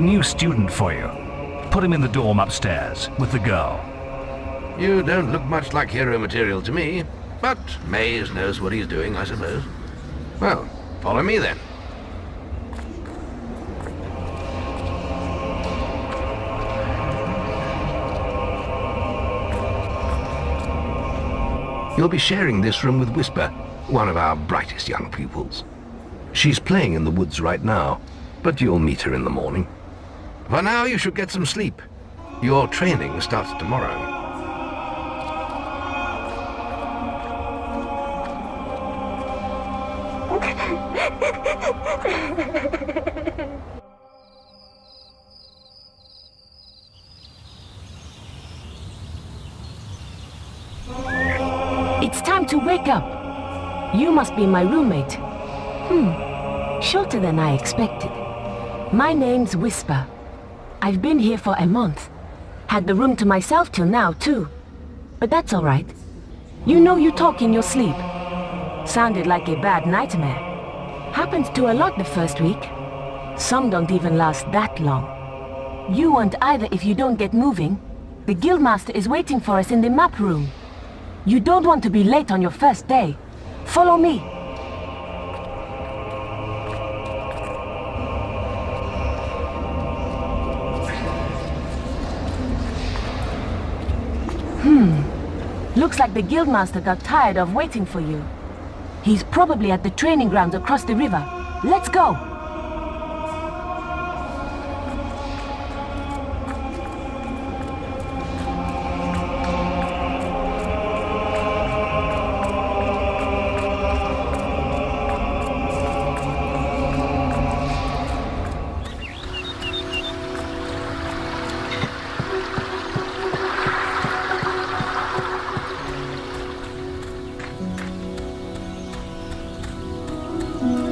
new student for you. Put him in the dorm upstairs with the girl. You don't look much like hero material to me, but Maze knows what he's doing, I suppose. Well, follow me then. You'll be sharing this room with Whisper, one of our brightest young pupils. She's playing in the woods right now, but you'll meet her in the morning. For now, you should get some sleep. Your training starts tomorrow. It's time to wake up. You must be my roommate. Shorter than I expected. My name's Whisper. I've been here for a month. Had the room to myself till now, too. But that's all right. You know you talk in your sleep. Sounded like a bad nightmare. Happens to a lot the first week. Some don't even last that long. You won't either if you don't get moving. The Guildmaster is waiting for us in the map room. You don't want to be late on your first day. Follow me. Looks like the Guildmaster got tired of waiting for you. He's probably at the training grounds across the river. Let's go!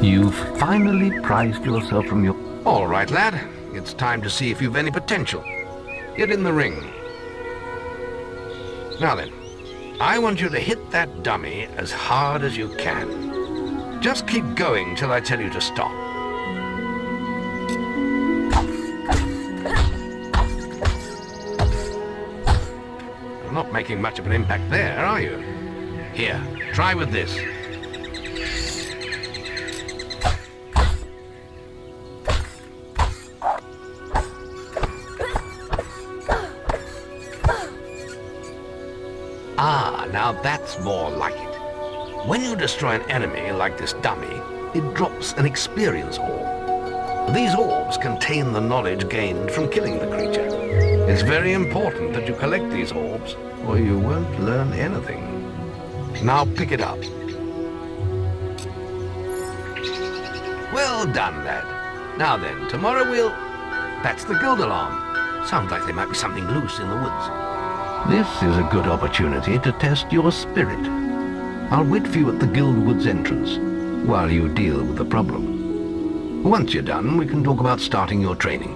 You've finally prized yourself from your... All right, lad. It's time to see if you've any potential. Get in the ring. Now then, I want you to hit that dummy as hard as you can. Just keep going till I tell you to stop. You're not making much of an impact there, are you? Here, try with this. Ah, now that's more like it. When you destroy an enemy like this dummy, it drops an experience orb. These orbs contain the knowledge gained from killing the creature. It's very important that you collect these orbs, or you won't learn anything. Now pick it up. Well done, lad. Now then, tomorrow we'll... That's the guild alarm. Sounds like there might be something loose in the woods. This is a good opportunity to test your spirit. I'll wait for you at the guild woods entrance while you deal with the problem. Once you're done, we can talk about starting your training.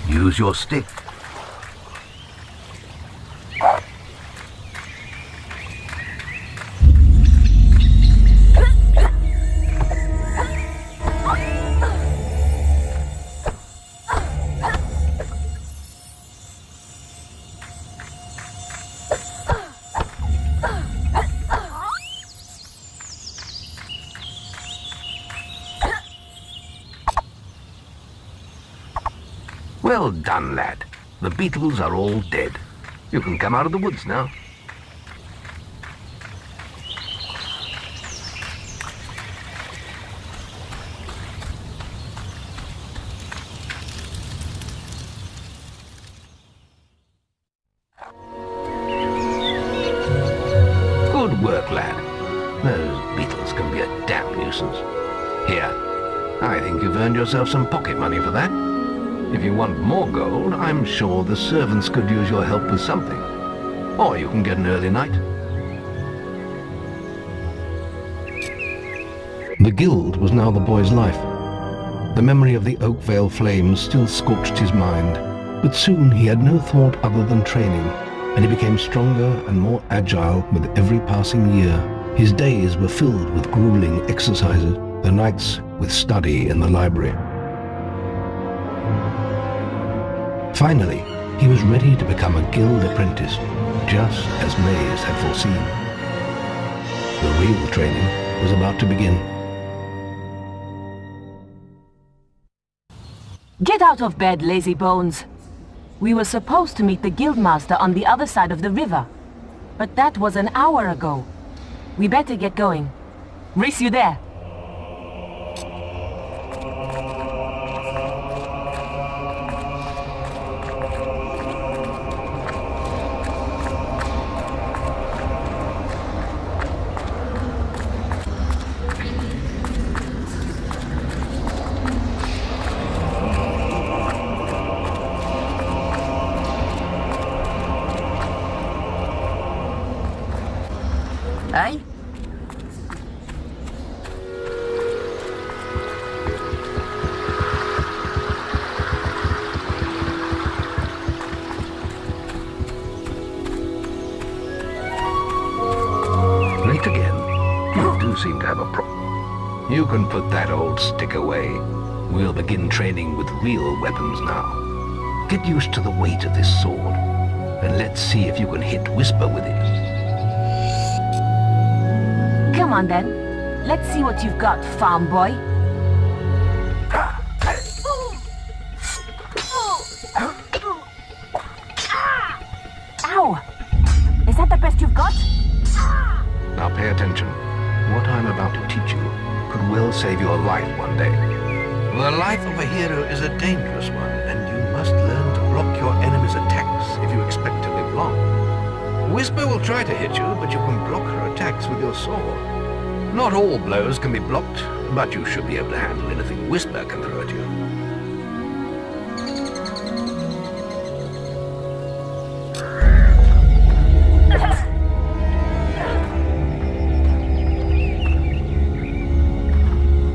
Use your stick. Well done, lad. The beetles are all dead. You can come out of the woods now. Good work, lad. Those beetles can be a damn nuisance. Here, I think you've earned yourself some pocket money for that. If you want more gold, I'm sure the servants could use your help with something. Or you can get an early night. The guild was now the boy's life. The memory of the Oakvale flames still scorched his mind, but soon he had no thought other than training, and he became stronger and more agile with every passing year. His days were filled with grueling exercises, the nights with study in the library. Finally, he was ready to become a guild apprentice, just as Maze had foreseen. The real training was about to begin. Get out of bed, lazy bones. We were supposed to meet the guildmaster on the other side of the river, but that was an hour ago. We better get going. Reese, you there? Eh? Late again? You do seem to have a problem. You can put that old stick away. We'll begin training with real weapons now. Get used to the weight of this sword, and let's see if you can hit Whisper with it. Come on then. Let's see what you've got, farm boy. Ow! Is that the best you've got? Now pay attention. What I'm about to teach you could well save your life one day. The life of a hero is a dangerous one, and you must learn to block your enemy's attacks if you expect to live long. Whisper will try to hit you, but you can block her attacks with your sword. Not all blows can be blocked, but you should be able to handle anything Whisper can throw at you.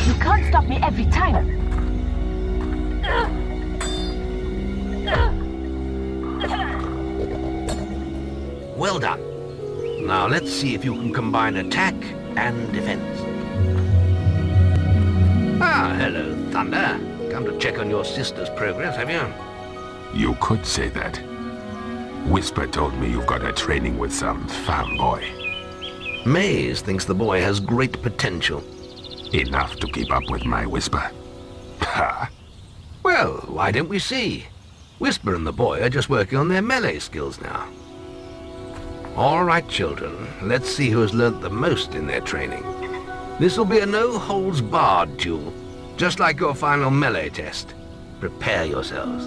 You can't stop me every time. Well done. Now let's see if you can combine attack and defense. Ah, hello, Thunder. Come to check on your sister's progress, have you? You could say that. Whisper told me you've got a training with some farm boy. Maze thinks the boy has great potential. Enough to keep up with my Whisper. Ha! Well, why don't we see? Whisper and the boy are just working on their melee skills now. All right, children, let's see who has learnt the most in their training. This'll be a no-holds-barred duel, just like your final melee test. Prepare yourselves.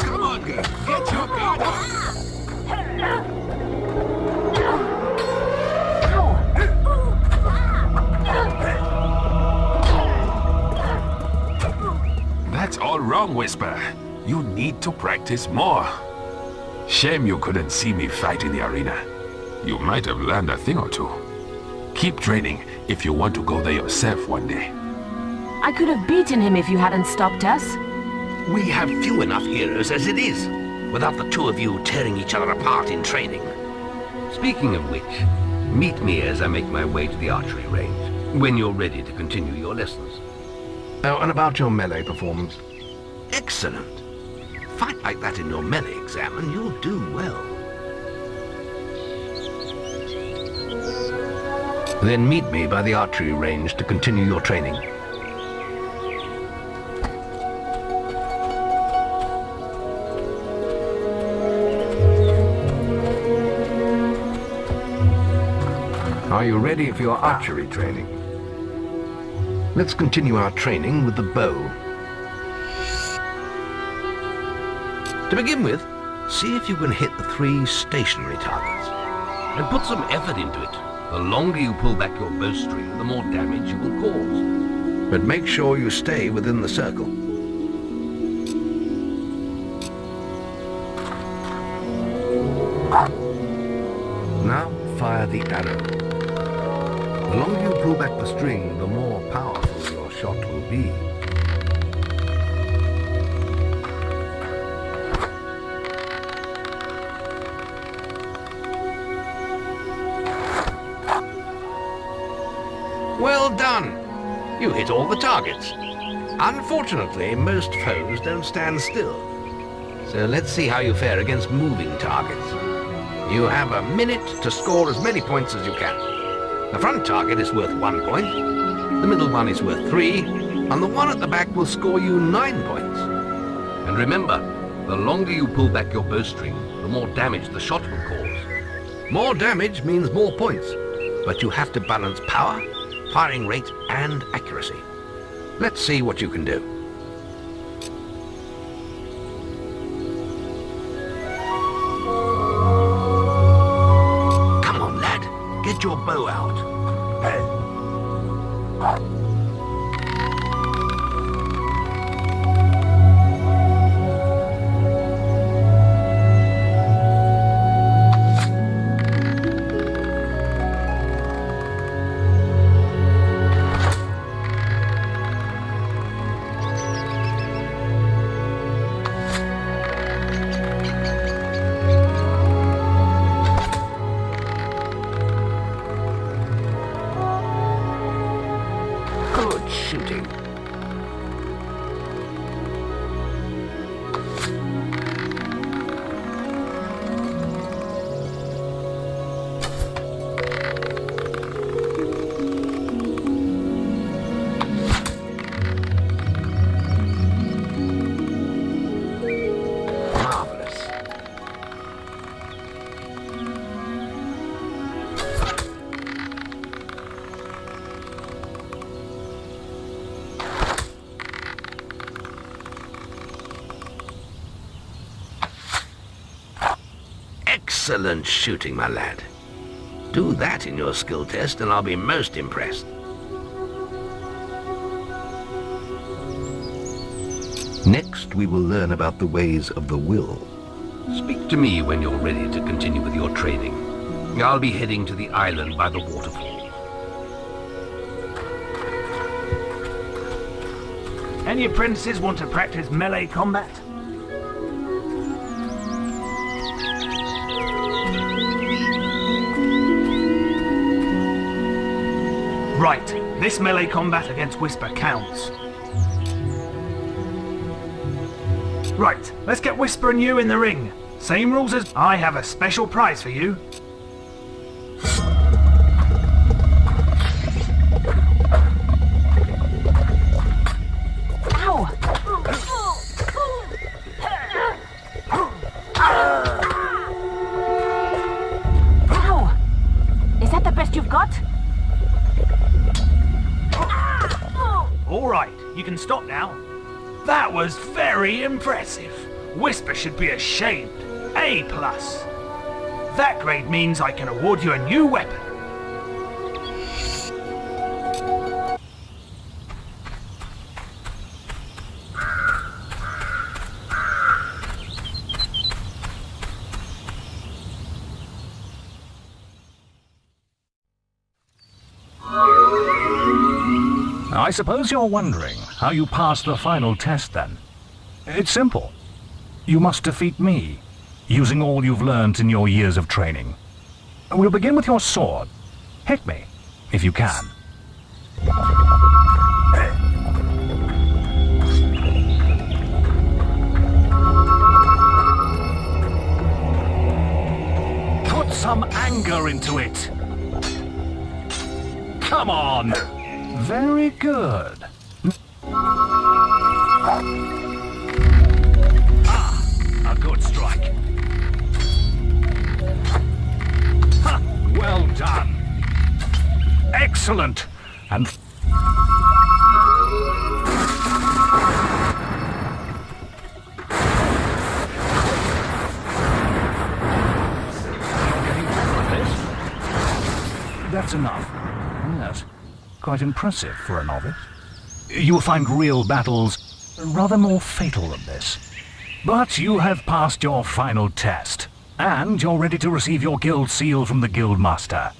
Come on, girl. Get your guard up. That's all wrong, Whisper. You need to practice more. Shame you couldn't see me fight in the arena. You might have learned a thing or two. Keep training if you want to go there yourself one day. I could have beaten him if you hadn't stopped us. We have few enough heroes as it is, without the two of you tearing each other apart in training. Speaking of which, meet me as I make my way to the archery range, when you're ready to continue your lessons. Oh, and about your melee performance. Excellent. Fight like that in your melee exam and you'll do well. Then meet me by the archery range to continue your training. Are you ready for your archery training? Let's continue our training with the bow. To begin with, See if you can hit the 3 stationary targets. And put some effort into it. The longer you pull back your bowstring, the more damage you will cause. But make sure you stay within the circle. Now fire the arrow. The longer you pull back the string, the more powerful your shot will be. Well done! You hit all the targets. Unfortunately, most foes don't stand still. So let's see how you fare against moving targets. You have a minute to score as many points as you can. The front target is worth 1 point, the middle one is worth 3, and the one at the back will score you 9 points. And remember, the longer you pull back your bowstring, the more damage the shot will cause. More damage means more points, but you have to balance power, firing rate, and accuracy. Let's see what you can do. Come on, lad. Get your bow out. Good shooting. Marvelous. Excellent shooting, my lad. Do that in your skill test and I'll be most impressed. Next, we will learn about the ways of the will. Speak to me when you're ready to continue with your training. I'll be heading to the island by the waterfall. Any apprentices want to practice melee combat? Right, this melee combat against Whisper counts. Right, let's get Whisper and you in the ring. Same rules as I have a special prize for you. Ow! Ow! Is that the best you've got? All right, you can stop now. That was very impressive. Whisper should be ashamed. A+. That grade means I can award you a new weapon. I suppose you're wondering how you passed the final test then. It's simple. You must defeat me, using all you've learned in your years of training. We'll begin with your sword. Hit me, if you can. Put some anger into it. Come on. Very good. A good strike. Ha! Well done. Excellent. And Quite impressive for a novice. You'll find real battles rather more fatal than this. But you have passed your final test, and you're ready to receive your guild seal from the guild master.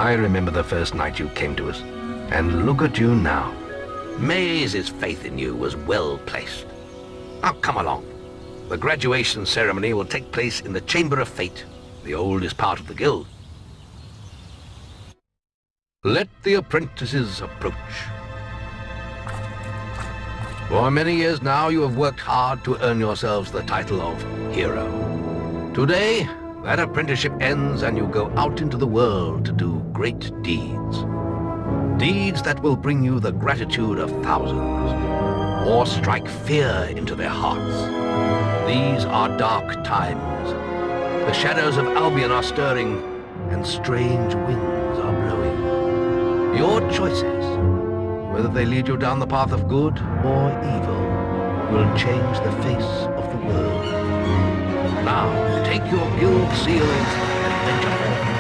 I remember the first night you came to us, and look at you now. Maze's faith in you was well placed. Now come along. The graduation ceremony will take place in the Chamber of Fate, the oldest part of the guild. Let the apprentices approach. For many years now you have worked hard to earn yourselves the title of hero. Today, that apprenticeship ends and you go out into the world to do great deeds. Deeds that will bring you the gratitude of thousands, or strike fear into their hearts. These are dark times. The shadows of Albion are stirring, and strange winds are blowing. Your choices, whether they lead you down the path of good or evil, will change the face of the world. Now, take your guild seals and venture forth.